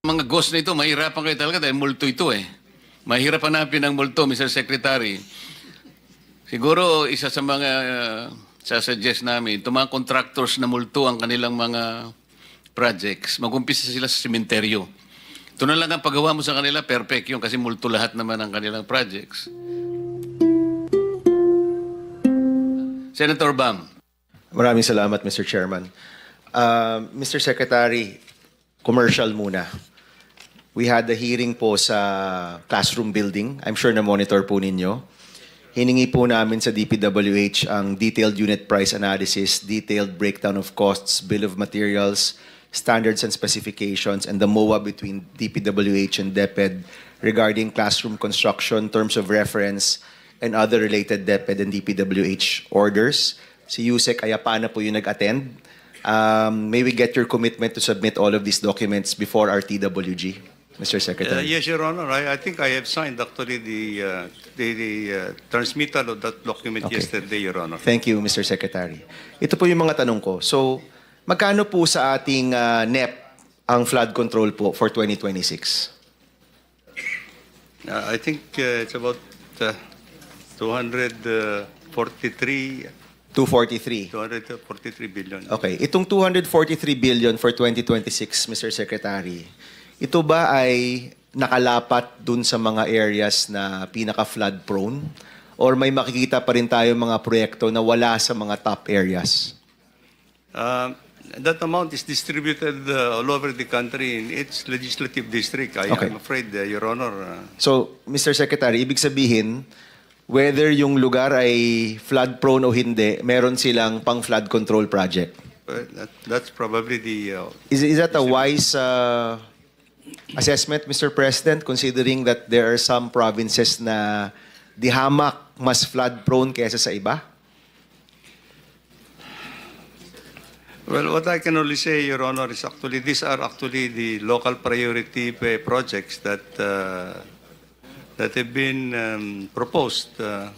Mga ghost na ito, mahirapan kayo talaga dahil multo ito eh. Mahirap hanapin ang multo, Mr. Secretary. Siguro isa sa mga sasuggest namin, itong mga contractors na multo ang kanilang mga projects, mag-umpisa sila sa sementeryo. Ito na lang ang paggawa mo sa kanila, perfect yun kasi multo lahat naman ang kanilang projects. Senator Bam. Maraming salamat, Mr. Chairman. Mr. Secretary, commercial muna. We had a hearing po sa classroom building. I'm sure na-monitor po ninyo. Hiningi po namin sa DPWH ang detailed unit price analysis, detailed breakdown of costs, bill of materials, standards and specifications, and the MOA between DPWH and DepEd regarding classroom construction, terms of reference, and other related DepEd and DPWH orders. Si Yusek Ayapana po yung nag-attend. May we get your commitment to submit all of these documents before our TWG, Mr. Secretary? Yes, Your Honor. I think I have signed actually the transmittal of that document yesterday, Your Honor. Thank you, Mr. Secretary. Ito po yung mga tanong ko. So, magkano po sa ating NEP ang flood control po for 2026? I think it's about 243 billion. Okay. Itong 243 billion for 2026, Mr. Secretary, ito ba ay nakalapat dun sa mga areas na pinaka-flood prone? Or may makikita pa rin tayo mga proyekto na wala sa mga top areas? That amount is distributed all over the country in each legislative district. I'm afraid, Your Honor. So, Mr. Secretary, ibig sabihin, whether yung lugar ay flood prone o hindi, meron silang pang flood control project. That's probably the... Is that a wise assessment, Mr. President, considering that there are some provinces na di hamak mas flood prone kaysa sa iba? Well, what I can only say, Your Honor, is actually these are actually the local priority projects that have been proposed per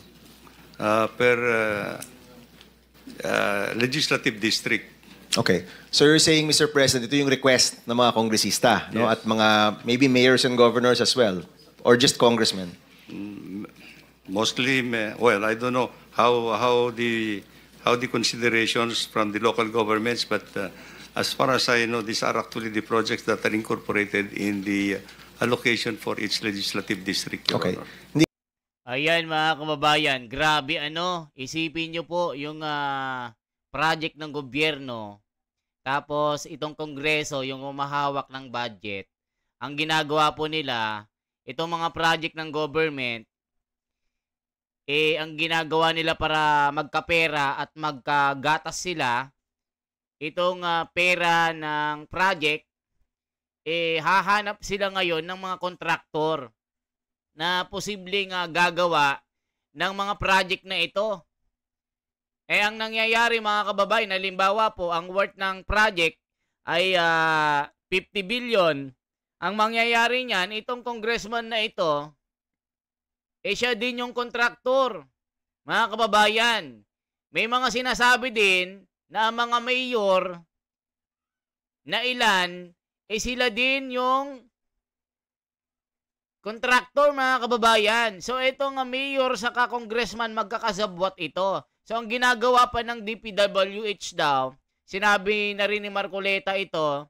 legislative district. Okay. So you're saying, Mr. President, ito yung request ng mga kongresista, no? Yes. At mga maybe mayors and governors as well, or just congressmen? Mostly, well, I don't know how the considerations from the local governments, but as far as I know, these are actually the projects that are incorporated in the allocation for each legislative district, Your Okay. Honor. Ayan mga kababayan, grabe isipin nyo po yung project ng gobyerno, tapos itong kongreso yung umahawak ng budget. Ang ginagawa po nila, itong mga project ng government, ang ginagawa nila para magkapera at magkagatas sila, itong pera ng project, hahanap sila ngayon ng mga kontraktor na posibleng gagawa ng mga project na ito. Ang nangyayari mga kababayan, halimbawa po, ang worth ng project ay 50 billion. Ang mangyayari niyan, itong congressman na ito, siya din yung kontraktor. Mga kababayan, may mga sinasabi din na mga mayor na ilan, sila din yung kontraktor mga kababayan. So itong mayor sa congressman magkakasabwat ito. So ang ginagawa pa ng DPWH daw, sinabi na rin ni Marcoleta ito,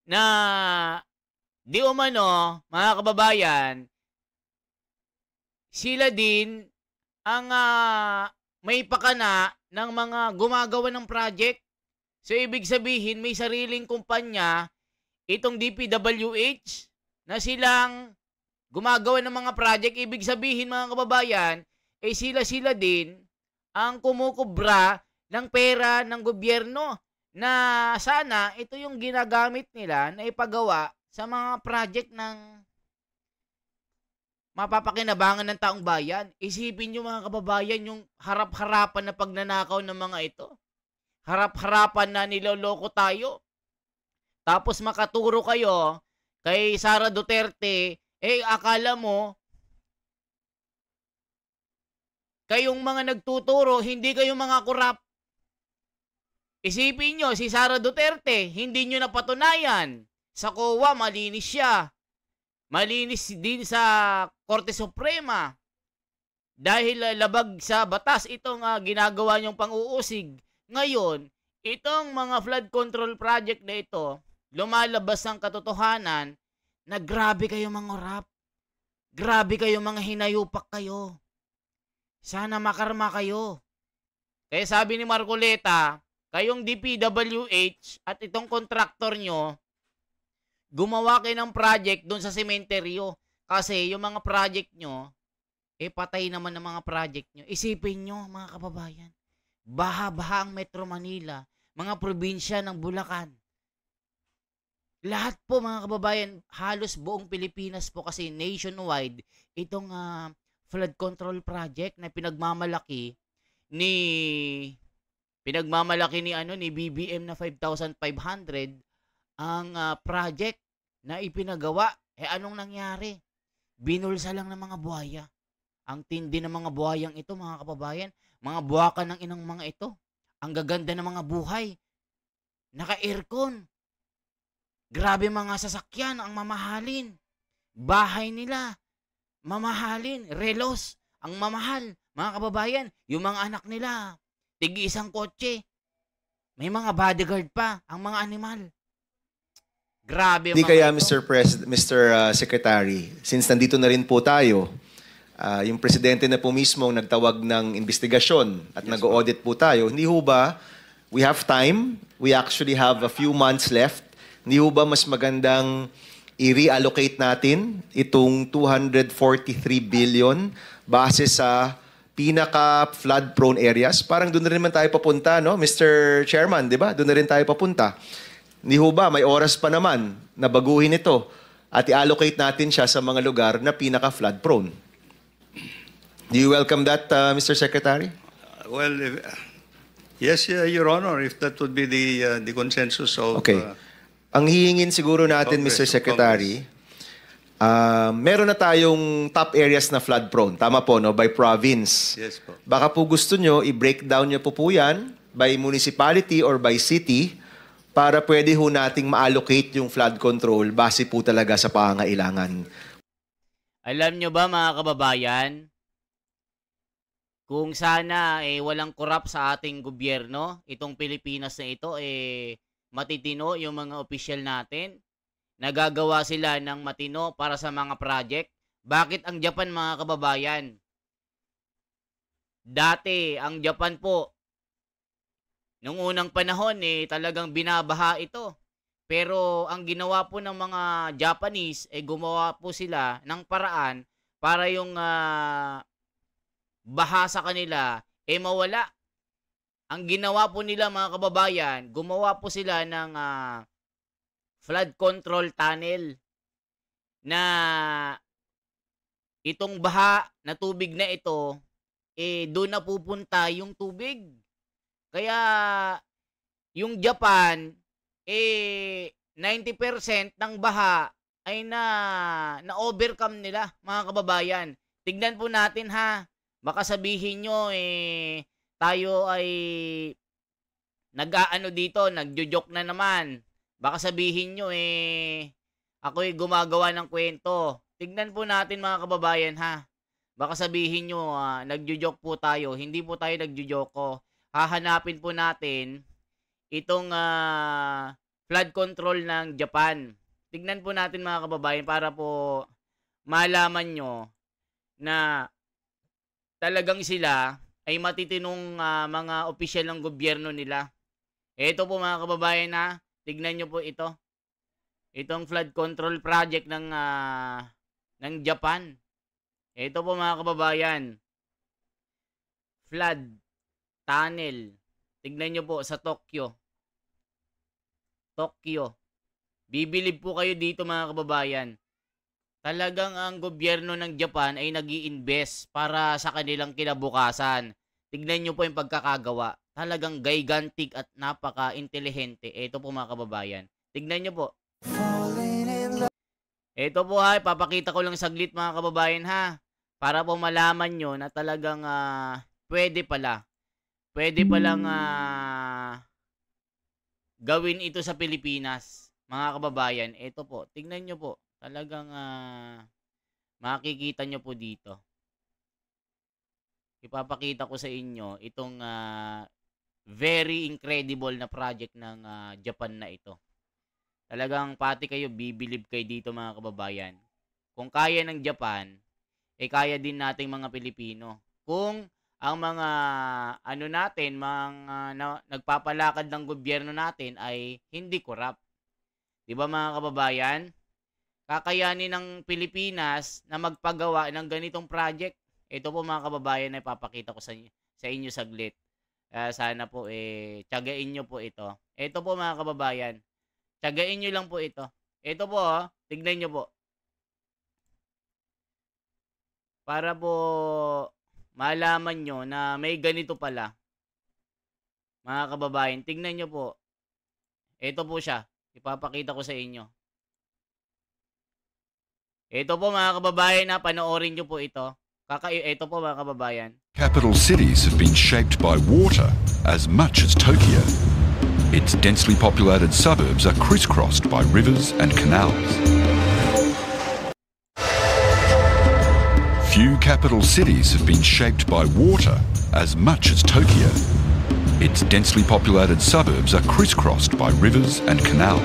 na di umano, mga kababayan, sila din ang may pakana ng mga gumagawa ng project. So ibig sabihin, may sariling kumpanya, itong DPWH, na silang gumagawa ng mga project. Ibig sabihin mga kababayan, sila din ang kumukubra ng pera ng gobyerno na sana ito yung ginagamit nila na ipagawa sa mga project ng mapapakinabangan ng taong bayan. Isipin nyo mga kababayan yung harap-harapan na pagnanakaw ng mga ito. Harap-harapan na niloloko tayo. Tapos makaturo kayo kay Sara Duterte, akala mo kayong mga nagtuturo, hindi kayong mga korap. Isipin nyo, si Sara Duterte, hindi nyo napatunayan. Sa COA, malinis siya. Malinis din sa Korte Suprema. Dahil labag sa batas itong ginagawa niyong pang-uusig. Ngayon, itong mga flood control project na ito, lumalabas ang katotohanan na grabe kayo mga rap. Grabe kayo mga hinayupak kayo. Sana makarma kayo. Kaya sabi ni Marcoleta, kayong DPWH at itong kontraktor nyo, gumawa kayo ng project doon sa sementeryo. Kasi yung mga project nyo, patay naman ng mga project nyo. Isipin nyo, mga kababayan, baha-baha ang Metro Manila, mga probinsya ng Bulacan. Lahat po mga kababayan, halos buong Pilipinas po kasi nationwide, itong flood control project na pinagmamalaki ni BBM na 5,500 ang project na ipinagawa. Anong nangyari? Binulsa lang ng mga buhaya. Ang tindi ng mga buhayang ito, mga kababayan, mga buwakan ng inang mga ito. Ang gaganda ng mga buhay. Naka-aircon. Grabe mga sasakyan ang mamahalin. Bahay nila, mamahalin. Relos, ang mamahal. Mga kababayan, yung mga anak nila, tigi isang kotse. May mga bodyguard pa, ang mga animal. Grabe Hindi mga kaya, ito. Mr. Secretary, since nandito na rin po tayo, yung presidente na po mismo ang nagtawag ng investigasyon at nag-audit po tayo, hindi ho ba, we have time, we actually have a few months left, hindi ho ba mas magandang i-reallocate natin itong 243 billion base sa pinaka-flood-prone areas? Parang doon na rin naman tayo papunta, no? Mr. Chairman, di ba? Doon na rin tayo papunta. Hindi ho ba, may oras pa naman na baguhin ito at i-allocate natin siya sa mga lugar na pinaka-flood prone. Do you welcome that, Mr. Secretary? Well, yes, Your Honor, if that would be the consensus of... Okay. Ang hihingin siguro natin, Congress, Mr. Secretary, meron na tayong top areas na flood prone. Tama po, no? By province. Yes po. Baka po gusto nyo, i-break down nyo po yan by municipality or by city para pwede ho nating ma-allocate yung flood control base po talaga sa pangangailangan. Alam nyo ba mga kababayan, kung sana walang korap sa ating gobyerno, itong Pilipinas na ito, matitino yung mga opisyal natin, nagagawa sila ng matino para sa mga project. Bakit ang Japan mga kababayan? Dati, ang Japan po, nung unang panahon talagang binabaha ito. Pero ang ginawa po ng mga Japanese, gumawa po sila ng paraan para yung baha sa kanila mawala. Ang ginawa po nila mga kababayan, gumawa po sila ng flood control tunnel na itong baha na tubig na ito, doon na pupunta yung tubig. Kaya yung Japan, 90% ng baha ay na-overcome nila, mga kababayan. Tignan po natin ha. Baka sabihin nyo, tayo ay nag-aano dito, nagjo-joke na naman. Baka sabihin nyo, ako'y gumagawa ng kwento. Tignan po natin mga kababayan ha. Baka sabihin nyo, nagjo-joke po tayo. Hindi po tayo nagjo-joke. Hahanapin po natin itong flood control ng Japan. Tignan po natin mga kababayan para po malaman nyo na talagang sila ay matitinong mga opisyal ng gobyerno nila. Ito po mga kababayan ha, tignan nyo po ito. Itong flood control project ng Japan. Ito po mga kababayan. Flood tunnel. Tignan nyo po sa Tokyo. Tokyo. Bibilib po kayo dito mga kababayan. Talagang ang gobyerno ng Japan ay nag-i-invest para sa kanilang kinabukasan. Tignan nyo po yung pagkakagawa. Talagang gigantic at napaka-intelihente. Ito po mga kababayan. Tignan nyo po. Ito po ha, papakita ko lang saglit mga kababayan ha. Para po malaman nyo na talagang pwede pala. Pwede palang gawin ito sa Pilipinas. mga kababayan, ito po, tingnan nyo po. Talagang makikita nyo po dito. Ipapakita ko sa inyo itong very incredible na project ng Japan na ito. Talagang pati kayo, bibilib kayo dito mga kababayan. Kung kaya ng Japan, kaya din nating mga Pilipino. Kung ang mga natin, mga nagpapalakad ng gobyerno natin ay hindi corrupt. 'Di ba mga kababayan? Kakayanin ng Pilipinas na magpagawa ng ganitong project. Ito po mga kababayan na ipapakita ko sa inyo saglit. Sana po tiyagain nyo po ito. Ito po mga kababayan. Tiyagain nyo lang po ito. Ito po, tignan nyo po. Para po malaman nyo na may ganito pala. Mga kababayan, tignan nyo po. Ito po siya. Ipapakita ko sa inyo. Ito po mga kababayan na panoorin nyo po ito. Ito po mga kababayan. Capital cities have been shaped by water as much as Tokyo. Its densely populated suburbs are crisscrossed by rivers and canals. Few capital cities have been shaped by water as much as Tokyo. Its densely populated suburbs are crisscrossed by rivers and canals.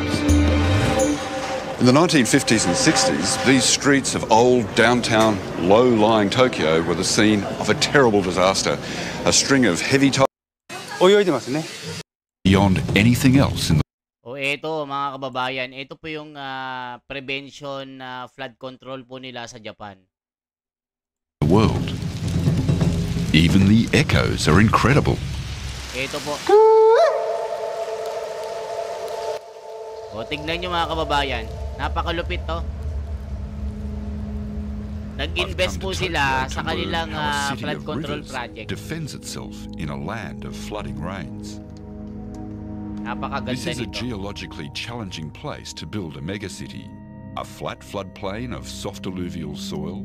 In the 1950s and 60s, these streets of old, downtown, low-lying Tokyo were the scene of a terrible disaster. A string of heavy Beyond anything else in the Ito mga kababayan, ito po yung prevention flood control po nila sa Japan. world. Even the echoes are incredible. Ito po. Tignan nyo mga kababayan. Napakalupit to. Nag-invest po sila sa kanilang flood control project. Defends itself in a land of flooding rains. Napakaganda This is a nito. geologically challenging place to build a megacity. A flat floodplain of soft alluvial soil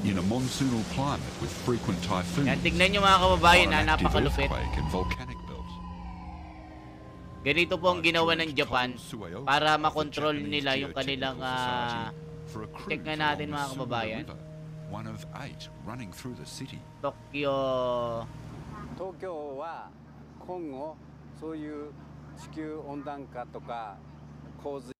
in a monsoonal climate with frequent typhoons. Yan, tignan nyo mga kababayan or an active napakalupit. earthquake and volcanic belt. Ganito po ang ginawa ng Japan para makontrol nila yung kanilang check nga natin mga kababayan. One of 8 running through the city. Tokyo. 東京は今後そういう地球温暖化とか洪水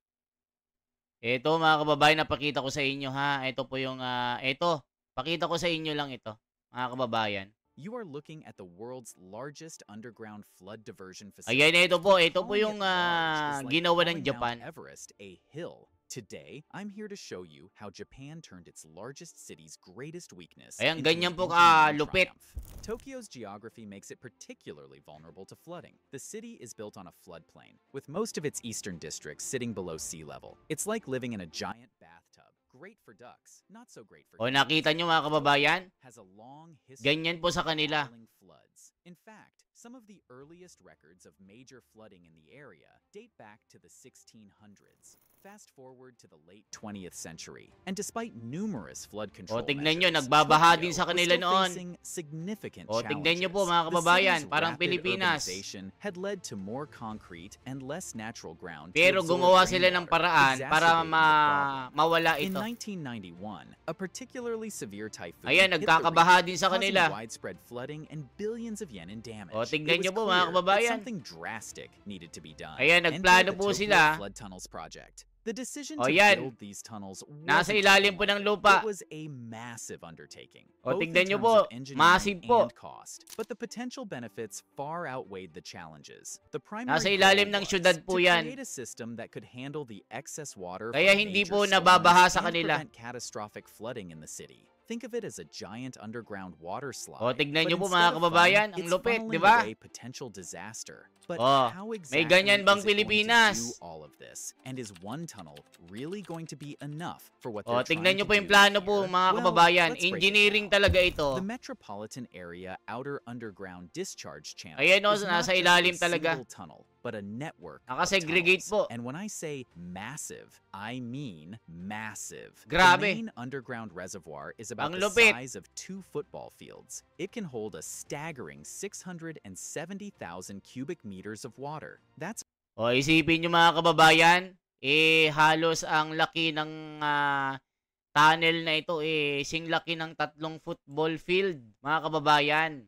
Ito mga kababayan, napakita ko sa inyo ha. Ito po yung ito. Pakita ko sa inyo lang ito, mga kababayan. You are looking at the world's largest underground flood diversion facility. Ayan, ito po yung Calling it large is like ginawa ng calling Mount Japan. Everest a hill. Today, I'm here to show you how Japan turned its largest city's greatest weakness Ayan, into ganyan an po engineering kalupit. triumph. Tokyo's geography makes it particularly vulnerable to flooding. The city is built on a floodplain, with most of its eastern districts sitting below sea level. It's like living in a giant bathtub. Great for ducks, not so great for humans. Nakita nyo mga kababayan? Has a long history Ganyan po sa of kanila. battling floods. In fact, some of the earliest records of major flooding in the area date back to the 1600s. Fast forward to the late 20th century, and despite numerous flood control tignan nyo, measures, nagbabaha din Tokyo sa kanila was still noon. facing significant Tignan nyo challenges. po mga The kababayan, city's parang rapid Pilipinas. urbanization had led to more concrete and less natural ground to Pero absorb gumawa sila ng rainwater, paraan para exacerbating the problem. mawala In ito. 1991, a particularly severe typhoon Ayan, hit the nagkakabaha region, din sa causing kanila. widespread flooding and billions of yen in damage. Tignan It was nyo po, mga clear that kababayan. something drastic needed to be done. Ayan, Enter nagplano the po Tokyo sila. Flood Tunnels Project. The decision O, to yan. build these tunnels Nasa wasn't ilalim a po one. ng lupa. It was a massive undertaking. O, both in tignan nyo terms po, of engineering massive po. and cost. But the potential benefits far outweighed the challenges. The primary Nasa goal ilalim ng was syudad po to yan. create a system that could handle the excess water Kaya from hindi major po storms nababaha sa and kanila. prevent catastrophic flooding in the city. Think of it as a giant underground water slide. Tignan but nyo po instead mga of kababayan, fun, ang it's lupit, funneling di ba? away potential disaster. But Oh, how may exactly ganyan bang is it going to Pilipinas? do all of this? And is one tunnel really going to be enough for what O, they're tignan trying nyo to po yung do plano here? po mga Well, kababayan. let's break it Engineering down. talaga ito. The metropolitan area outer underground discharge channel Ayan o, is nasa not just ilalim a talaga. single tunnel, but a network of Nakasegregate tunnels. po. And when I say massive, I mean massive. Grabe. The main underground reservoir is about Ang the lupit. size of 2 football fields. It can hold a staggering 670,000 cubic meters of water. That's Isipin nyo mga kababayan, halos ang laki ng tunnel na ito, sing laki ng 3 football field, mga kababayan.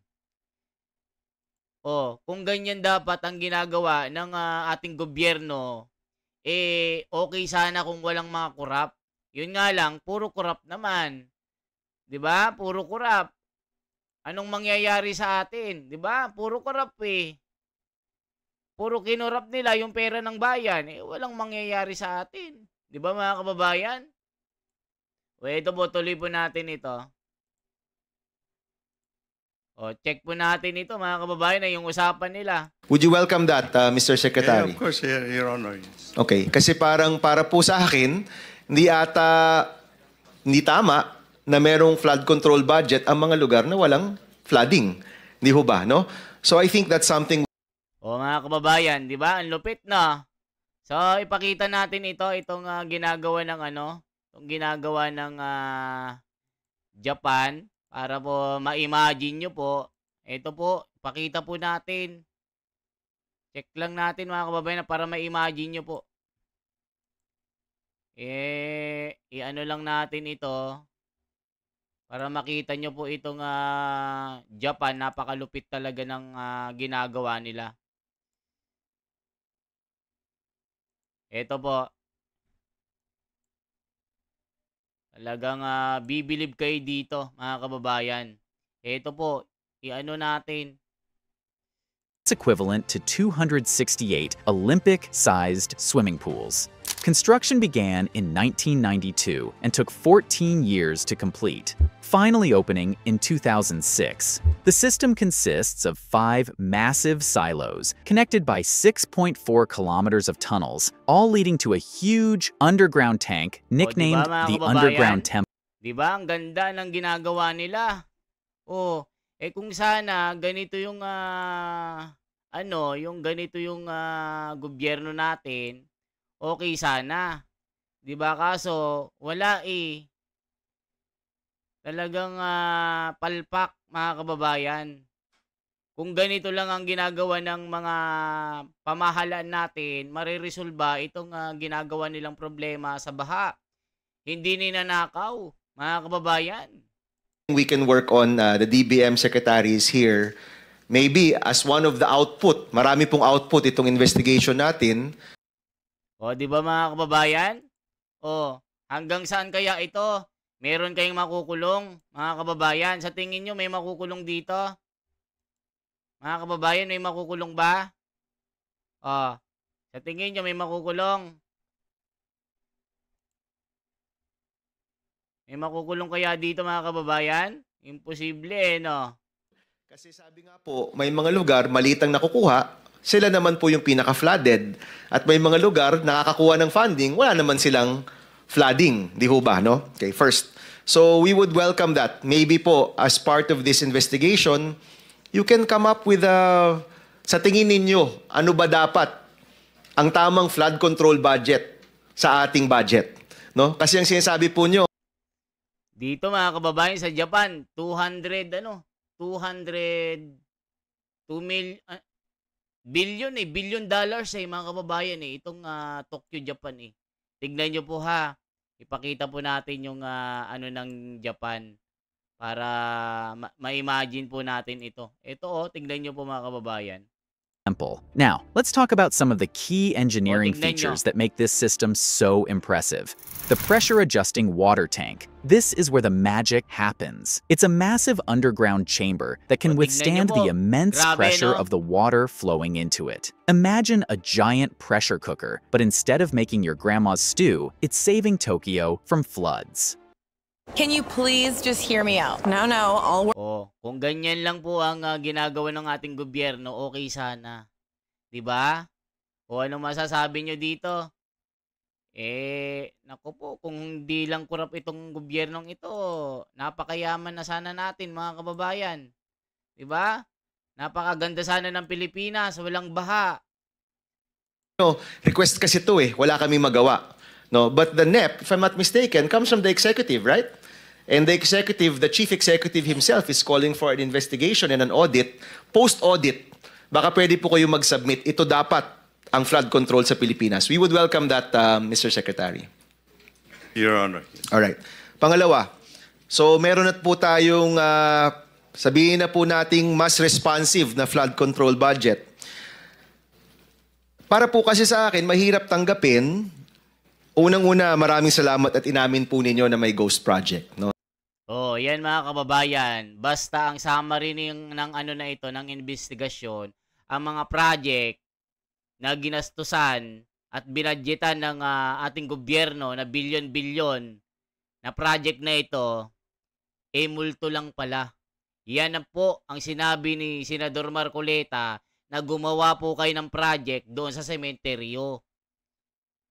Kung ganyan dapat ang ginagawa ng ating gobyerno, okay sana kung walang mga kurap. Yun nga lang, puro kurap naman. 'Di ba? Puro kurap. Anong mangyayari sa atin? 'Di ba? Puro kurap Puro kinurap nila yung pera ng bayan. Walang mangyayari sa atin. 'Di ba mga kababayan? Ito po, tuloy po natin ito. Check po natin ito mga kababayan na yung usapan nila. Would you welcome that, Mr. Yeah, Secretary? of course, Your Honor. Yes. Okay, kasi parang para po sa akin, hindi tama na merong flood control budget ang mga lugar na walang flooding. Hindi ho ba, no? So I think that's something. Mga kababayan, di ba? Ang lupit na. So ipakita natin itong ginagawa ng itong ginagawa ng Japan para po ma-imagine nyo po. Ito po, ipakita po natin. Check lang natin mga kababayan para ma-imagine nyo po. I-ano lang natin ito para makita nyo po itong Japan. Napakalupit talaga ng ginagawa nila. Ito po. Talagang bibilib kayo dito mga kababayan. Ito po, i-ano natin. It's equivalent to 268 Olympic-sized swimming pools. Construction began in 1992 and took 14 years to complete, finally opening in 2006. The system consists of 5 massive silos connected by 6.4 kilometers of tunnels, all leading to a huge underground tank nicknamed the Underground Temple. Diba? Ang ganda ng ginagawa nila. Kung sana ganito yung ganito yung gobyerno natin, okay sana. 'Di ba? Kaso wala Talagang palpak mga kababayan. Kung ganito lang ang ginagawa ng mga pamahalaan natin, mariresolba itong ginagawa nilang problema sa baha. Hindi ninanakaw, mga kababayan. We can work on the DBM secretaries here. Maybe as one of the output, marami pong output itong investigation natin. Di ba mga kababayan? Hanggang saan kaya ito? Meron kayong makukulong, mga kababayan. Sa tingin nyo, may makukulong dito? Mga kababayan, may makukulong ba? Sa tingin nyo, may makukulong? May makukulong kaya dito, mga kababayan? Imposible, no? Kasi sabi nga po, may mga lugar, malitang nakukuha, sila naman po yung pinaka-flooded. At may mga lugar, nakakakuha ng funding, wala naman silang flooding. Di ho ba, no? Okay, first. So we would welcome that. Maybe po, as part of this investigation, you can come up with sa tingin ninyo, ano ba dapat ang tamang flood control budget sa ating budget? No? Kasi ang sinasabi po nyo, dito mga kababayan sa Japan, 200 billion dollars mga kababayan itong Tokyo, Japan Tignan nyo po ha. Ipakita po natin yung ng Japan para ma-imagine po natin ito. Ito tignan nyo po mga kababayan. Now, let's talk about some of the key engineering features that make this system so impressive. The pressure-adjusting water tank. This is where the magic happens. It's a massive underground chamber that can withstand the immense pressure of the water flowing into it. Imagine a giant pressure cooker, but instead of making your grandma's stew, it's saving Tokyo from floods. Can you please just hear me out? No, I'll work. Kung ganyan lang po ang ginagawa ng ating gobyerno, okay sana. 'Di ba? Ano masasabi nyo dito? Naku po, kung hindi lang kurap itong gobyernong ito, napakayaman na sana natin mga kababayan. 'Di ba? Napakaganda sana ng Pilipinas, walang baha. Request kasi ito wala kami magawa. No, but the NEP, if I'm not mistaken, comes from the executive, right? And the executive, the chief executive himself is calling for an investigation and an audit. Post-audit, baka pwede po kayo mag-submit. Ito dapat ang flood control sa Pilipinas. We would welcome that, Mr. Secretary. Your Honor. Alright. Pangalawa, so meron na po tayong, sabihin na po nating mas responsive na flood control budget. Para po kasi sa akin, mahirap tanggapin. Unang-una, maraming salamat at inamin po ninyo na may ghost project. No? Oh, yan mga kababayan. Basta ang summary ng ano na ito, ng investigasyon, ang mga project na ginastusan at binadgetan ng ating gobyerno na bilyon-bilyon na project na ito, multo lang pala. Yan na po ang sinabi ni Senador Marcoleta na gumawa po kayo ng project doon sa sementeryo.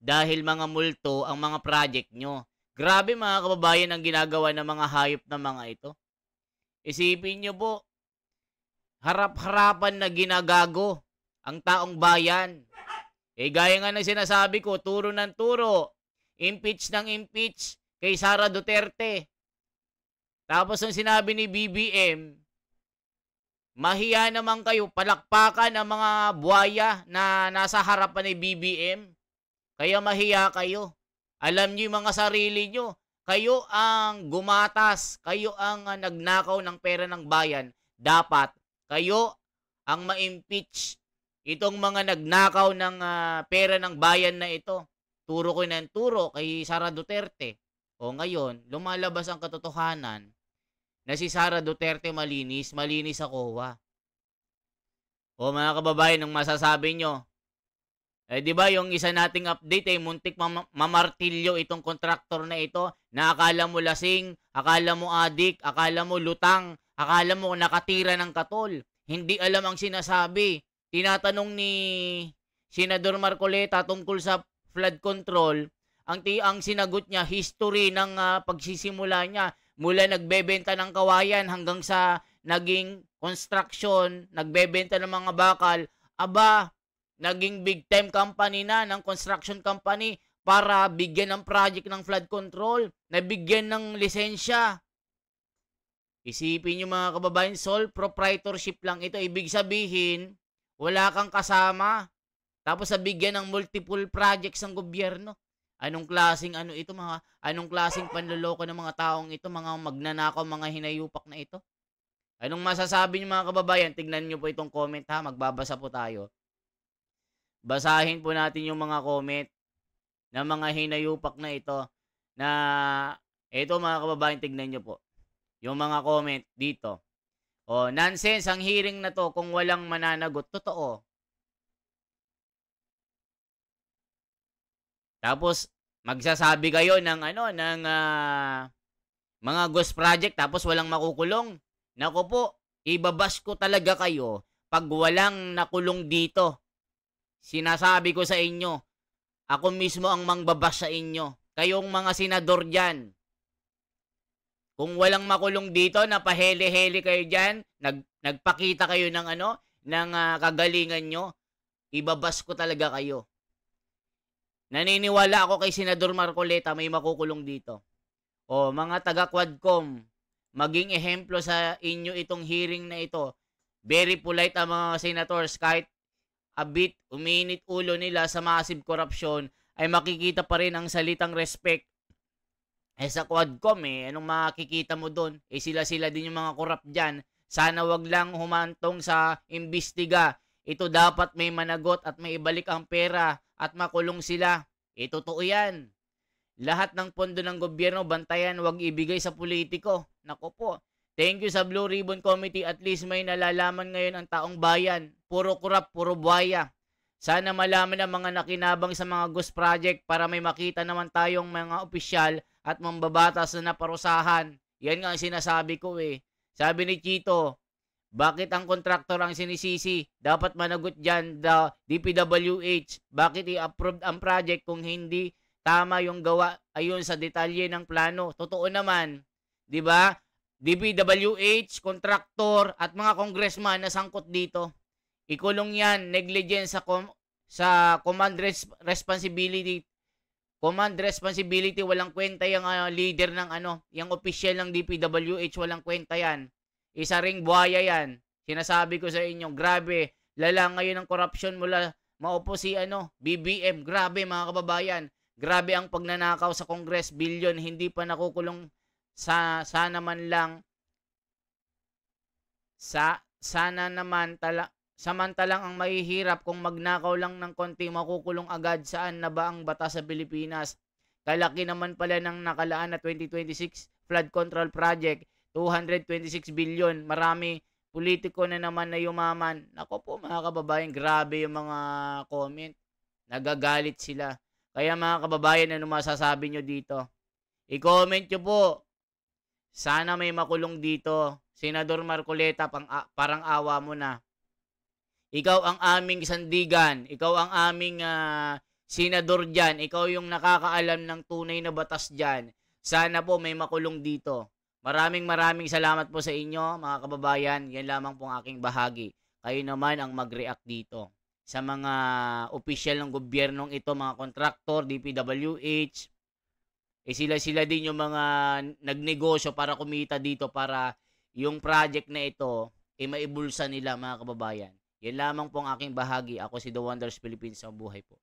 Dahil mga multo ang mga project nyo. Grabe mga kababayan ang ginagawa ng mga hayop na mga ito. Isipin nyo po, harap-harapan na ginagago ang taong bayan. Gaya nga ng sinasabi ko, turo ng turo, impeach ng impeach kay Sara Duterte. Tapos ang sinabi ni BBM, mahiya naman kayo, palakpakan ang mga buhaya na nasa harapan ni BBM. Kaya mahiya kayo. Alam niyo yung mga sarili niyo. Kayo ang gumatas. Kayo ang nagnakaw ng pera ng bayan. Dapat kayo ang ma-impeach itong mga nagnakaw ng pera ng bayan na ito. Turo ko ng turo kay Sara Duterte. O ngayon, lumalabas ang katotohanan na si Sara Duterte malinis sa COA. O mga kababayan, nung masasabi nyo, di ba yung isa nating update muntik mamartilyo itong kontraktor na ito na akala mo lasing, akala mo adik, akala mo lutang, akala mo nakatira ng katol. Hindi alam ang sinasabi. Tinatanong ni Senador Marcoleta tungkol sa flood control, ang sinagot niya, history ng pagsisimula niya. Mula nagbebenta ng kawayan hanggang sa naging construction, nagbebenta ng mga bakal, aba, naging big time company na ng construction company para bigyan ng project ng flood control, nabigyan ng lisensya. Isipin nyo mga kababayan, sole proprietorship lang ito. Ibig sabihin, wala kang kasama. Tapos nabigyan ng multiple projects ng gobyerno. Anong klaseng anong klaseng panloloko ng mga taong ito, mga magnanakaw, mga hinayupak na ito? Anong masasabi niyo mga kababayan? Tignan niyo po itong comment ha, magbabasa po tayo. Basahin po natin yung mga comment ng mga hinayupak na ito na ito mga kababayan, tignan niyo po. Yung mga comment dito. O, nonsense ang hearing na to kung walang mananagot. Totoo. Tapos magsasabi kayo ng mga ghost project tapos walang makukulong. Nako po, ibabash ko talaga kayo pag walang nakulong dito. Sinasabi ko sa inyo, ako mismo ang mangbabash sa inyo. Kayong mga senador diyan. Kung walang makulong dito, napahele-hele kayo diyan, nagpakita kayo ng kagalingan nyo, ibabash ko talaga kayo. Naniniwala ako kay Senador Marcoleta may makukulong dito. O mga taga-Quadcom, maging ehemplo sa inyo itong hearing na ito. Very polite ang mga senators kahit a bit uminit ulo nila sa massive corruption ay makikita pa rin ang salitang respect. Sa Quadcom anong makikita mo doon? Sila-sila din yung mga corrupt dyan. Sana wag lang humantong sa imbestiga. Ito dapat may managot at may ibalik ang pera at makulong sila. Totoo yan. Lahat ng pondo ng gobyerno, bantayan, wag ibigay sa politiko. Nako po. Thank you sa Blue Ribbon Committee. At least may nalalaman ngayon ang taong bayan. Puro kurap, puro buhaya. Sana malaman ng mga nakinabang sa mga ghost project para may makita naman tayong mga opisyal at mambabatas na naparusahan. Yan nga ang sinasabi ko Sabi ni Chito, bakit ang kontraktor ang sinisisi? Dapat managot dyan the DPWH. Bakit i-approve ang project kung hindi tama yung gawa ayon sa detalye ng plano? Totoo naman. Diba? DPWH, kontraktor at mga congressman na sangkot dito. Ikulong yan. Negligence sa command responsibility. Command responsibility, walang kwenta yung leader ng yung official ng DPWH, walang kwenta yan. Isa ring buhaya yan. Sinasabi ko sa inyo, grabe, lala ngayon ang corruption mula maupo si BBM. Grabe mga kababayan. Grabe ang pagnanakaw sa Congress, bilyon, hindi pa nakukulong sana man lang samantalang ang mahihirap kung magnakaw lang ng konti makukulong agad. Saan na ba ang batas sa Pilipinas? Kalaki naman pala ng nakalaan na 2026 flood control project, 226 billion. Marami politiko na naman na yumaman. Nako po mga kababayan, grabe yung mga comment. Nagagalit sila. Kaya mga kababayan, ano masasabi nyo dito? I-comment nyo po. Sana may makulong dito. Senador Marcoleta, parang awa mo na. Ikaw ang aming sandigan. Ikaw ang aming senador dyan. Ikaw yung nakakaalam ng tunay na batas dyan. Sana po may makulong dito. Maraming salamat po sa inyo, mga kababayan. Yan lamang pong aking bahagi. Kayo naman ang mag-react dito. Sa mga opisyal ng gobyernong ito, mga kontraktor, DPWH, sila din yung mga nagnegosyo para kumita dito para yung project na ito maibulsa nila mga kababayan. Yan lamang po ang aking bahagi. Ako si The Wonders Philippines, sa buhay po.